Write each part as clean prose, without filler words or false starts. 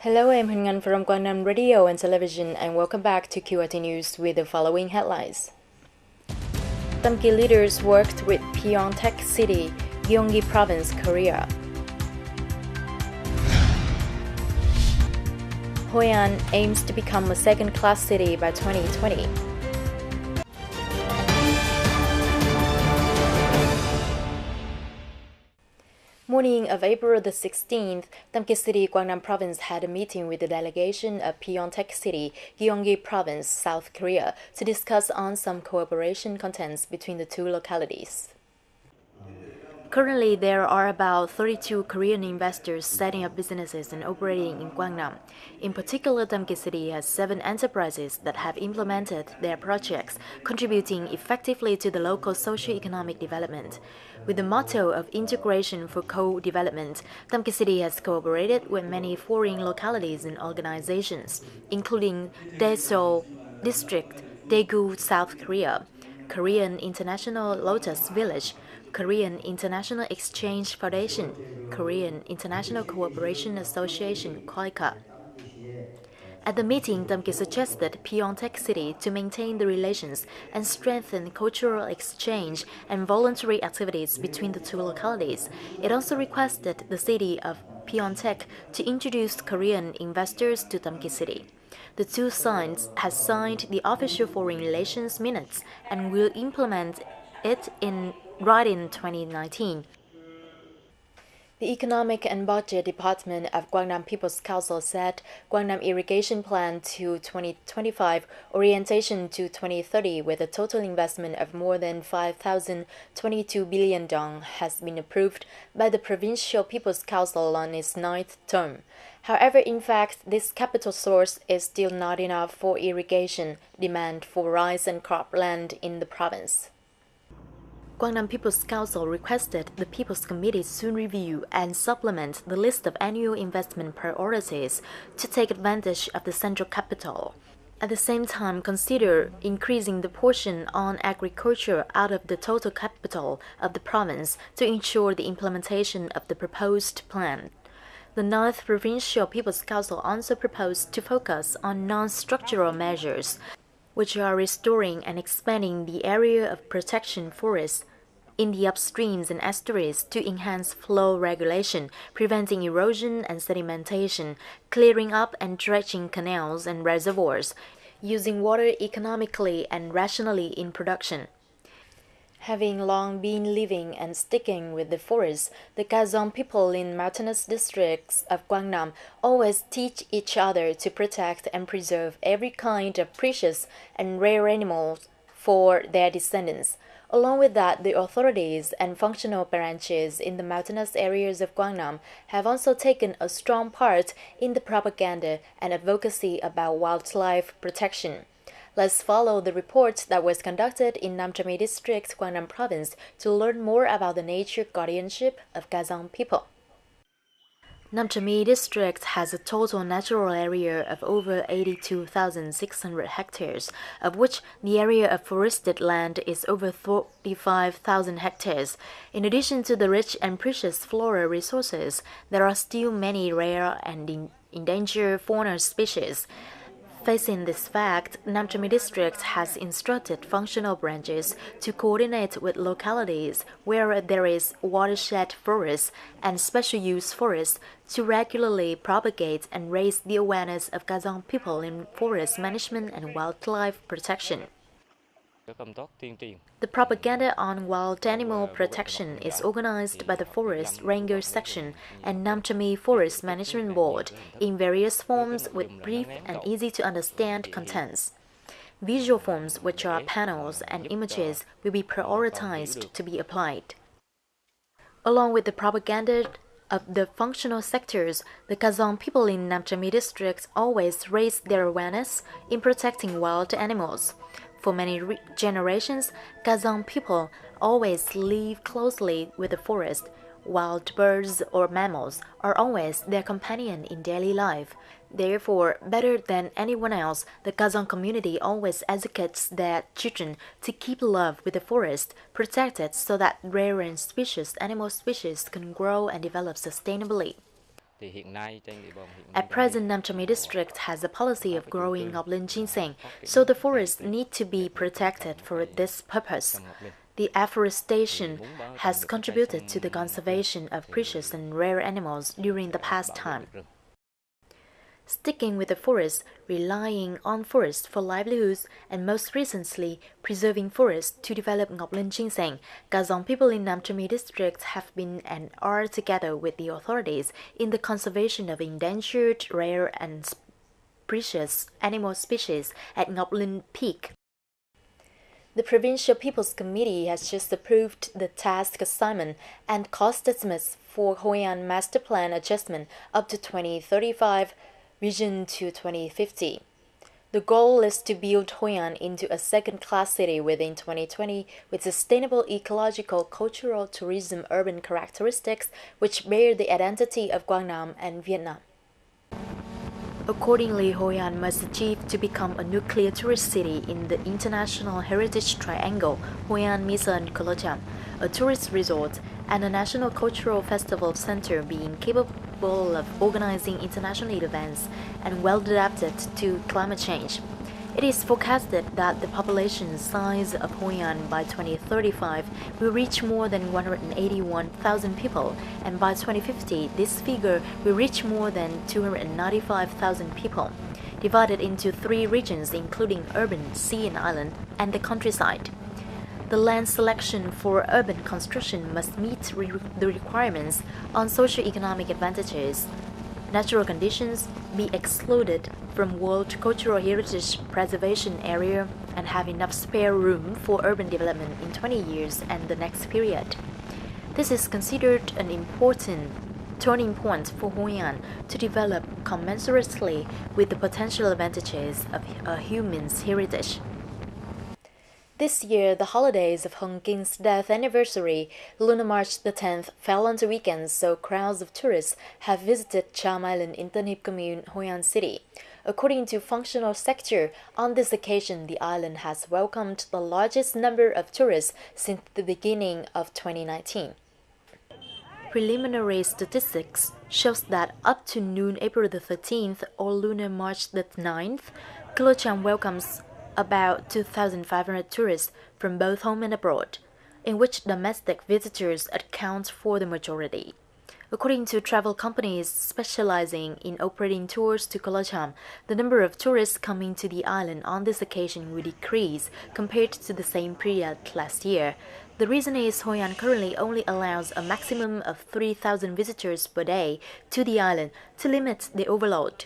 Hello, I'm Hyun from Guangnan Radio and Television, and welcome back to QRT News with the following headlines. Tamki leaders worked with Pyeongtaek City, Gyeonggi Province, Korea. Hoi An aims to become a second-class city by 2020. Morning of April the 16th, Tamki City, Gwangnam Province had a meeting with the delegation of Pyeongtaek City, Gyeonggi Province, South Korea, to discuss on some cooperation contents between the two localities. Currently, there are about 32 Korean investors setting up businesses and operating in Gwangnam. In particular, Tamki City has 7 enterprises that have implemented their projects, contributing effectively to the local socio-economic development. With the motto of integration for co-development, Tamki City has cooperated with many foreign localities and organizations, including Daeseol District, Daegu, South Korea, Korean International Lotus Village, Korean International Exchange Foundation, Korean International Cooperation Association, KOICA. At the meeting, Tamki suggested Pyeongtaek City to maintain the relations and strengthen cultural exchange and voluntary activities between the two localities. It also requested the city of Pyeongtaek to introduce Korean investors to Tamki City. The two sides have signed the official foreign relations minutes and will implement it in 2019. The Economic and Budget Department of Gwangnam People's Council said Gwangnam Irrigation Plan to 2025, Orientation to 2030 with a total investment of more than 5,022 billion dong has been approved by the Provincial People's Council on its 9th term. However, in fact, this capital source is still not enough for irrigation demand for rice and cropland in the province. Gwangnam People's Council requested the People's Committee soon review and supplement the list of annual investment priorities to take advantage of the central capital. At the same time, consider increasing the portion on agriculture out of the total capital of the province to ensure the implementation of the proposed plan. The 9th Provincial People's Council also proposed to focus on non-structural measures, which are restoring and expanding the area of protection forests in the upstreams and estuaries to enhance flow regulation, preventing erosion and sedimentation, clearing up and dredging canals and reservoirs, using water economically and rationally in production. Having long been living and sticking with the forest, the Kazong people in mountainous districts of Gwangnam always teach each other to protect and preserve every kind of precious and rare animals for their descendants. Along with that, the authorities and functional branches in the mountainous areas of Gwangnam have also taken a strong part in the propaganda and advocacy about wildlife protection. Let's follow the report that was conducted in Namchami District, Gwangnam Province to learn more about the nature guardianship of Kazong people. Namchami District has a total natural area of over 82,600 hectares, of which the area of forested land is over 45,000 hectares. In addition to the rich and precious flora resources, there are still many rare and endangered fauna species. Facing this fact, Namchami District has instructed functional branches to coordinate with localities where there is watershed forests and special use forests to regularly propagate and raise the awareness of Kazong people in forest management and wildlife protection. The propaganda on wild animal protection is organized by the Forest Ranger Section and Namchami Forest Management Board in various forms with brief and easy-to-understand contents. Visual forms, which are panels and images, will be prioritized to be applied. Along with the propaganda of the functional sectors, the Kazong people in Namchami District always raise their awareness in protecting wild animals. For many generations, Kazong people always live closely with the forest. Wild birds or mammals are always their companion in daily life. Therefore, better than anyone else, the Kazong community always educates their children to keep love with the forest, protect it so that rare and specious animal species can grow and develop sustainably. At present, Nam Trà My district has a policy of growing ngọc ginseng, so the forests need to be protected for this purpose. The afforestation has contributed to the conservation of precious and rare animals during the past time. Sticking with the forest, relying on forests for livelihoods, and most recently, preserving forests to develop ngọc ginseng, Kazong people in Nam Trà My district have been and are together with the authorities in the conservation of endangered, rare, and precious animal species at Ngọc Linh Peak. The Provincial People's Committee has just approved the task assignment and cost estimates for Hoi An Master Plan adjustment up to 2035, vision to 2050. The goal is to build Hoi An into a second-class city within 2020 with sustainable ecological, cultural, tourism, urban characteristics which bear the identity of Quang Nam and Vietnam. Accordingly, Hoi An must achieve to become a nuclear tourist city in the International Heritage Triangle, Hoi An, Misa and Kolocham, a tourist resort, and a national cultural festival center being capable of organizing international events and well adapted to climate change. It is forecasted that the population size of Hoi An by 2035 will reach more than 181,000 people, and by 2050 this figure will reach more than 295,000 people, divided into 3 regions including urban, sea and island, and the countryside. The land selection for urban construction must meet the requirements on socio-economic advantages, natural conditions, be excluded from World Cultural Heritage Preservation Area, and have enough spare room for urban development in 20 years and the next period. This is considered an important turning point for Hoi An to develop commensurately with the potential advantages of a human's heritage. This year, the holidays of Hung King's death anniversary, Lunar March the 10th, fell onto weekends, so crowds of tourists have visited Cham Island in Tân Hiệp Commune, Hoi An City. According to Functional Sector, on this occasion, the island has welcomed the largest number of tourists since the beginning of 2019. Preliminary statistics shows that up to noon April the 13th or Lunar March the 9th, Kolocham welcomes about 2,500 tourists from both home and abroad, in which domestic visitors account for the majority. According to travel companies specializing in operating tours to Kolocham, the number of tourists coming to the island on this occasion will decrease compared to the same period last year. The reason is Hoi An currently only allows a maximum of 3,000 visitors per day to the island to limit the overload.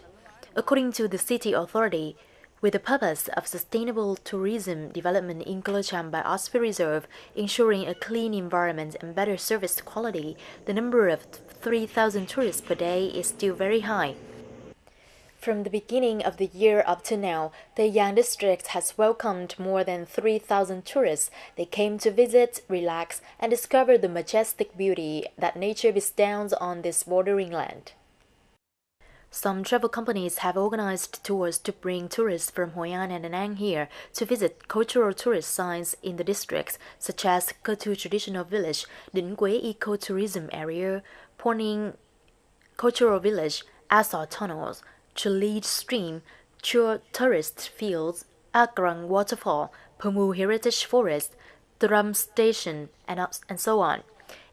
According to the city authority, with the purpose of sustainable tourism development in Kolocham by Osprey Reserve, ensuring a clean environment and better service quality, the number of 3,000 tourists per day is still very high. From the beginning of the year up to now, the Yang district has welcomed more than 3,000 tourists. They came to visit, relax, and discover the majestic beauty that nature bestows on this bordering land. Some travel companies have organized tours to bring tourists from Hoi An and Da Nang here to visit cultural tourist sites in the districts, such as Cơ Tu Traditional Village, Đỉnh Quế Ecotourism Area, Poning Cultural Village, Asor Tunnels, Chulid Stream, Chua Tourist Fields, Agrang Waterfall, Pomu Heritage Forest, Drum Station, and so on.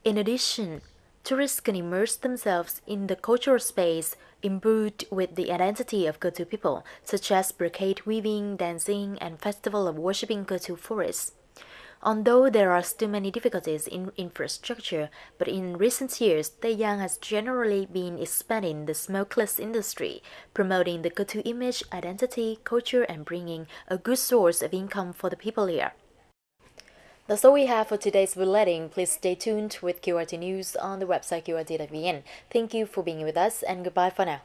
In addition, tourists can immerse themselves in the cultural space imbued with the identity of Cơ Tu people, such as brocade weaving, dancing, and festival of worshipping Cơ Tu forests. Although there are still many difficulties in infrastructure, but in recent years, the Yang has generally been expanding the smokeless industry, promoting the Cơ Tu image, identity, culture, and bringing a good source of income for the people here. That's all we have for today's bulletin. Please stay tuned with QRT News on the website qrt.vn. Thank you for being with us, and goodbye for now.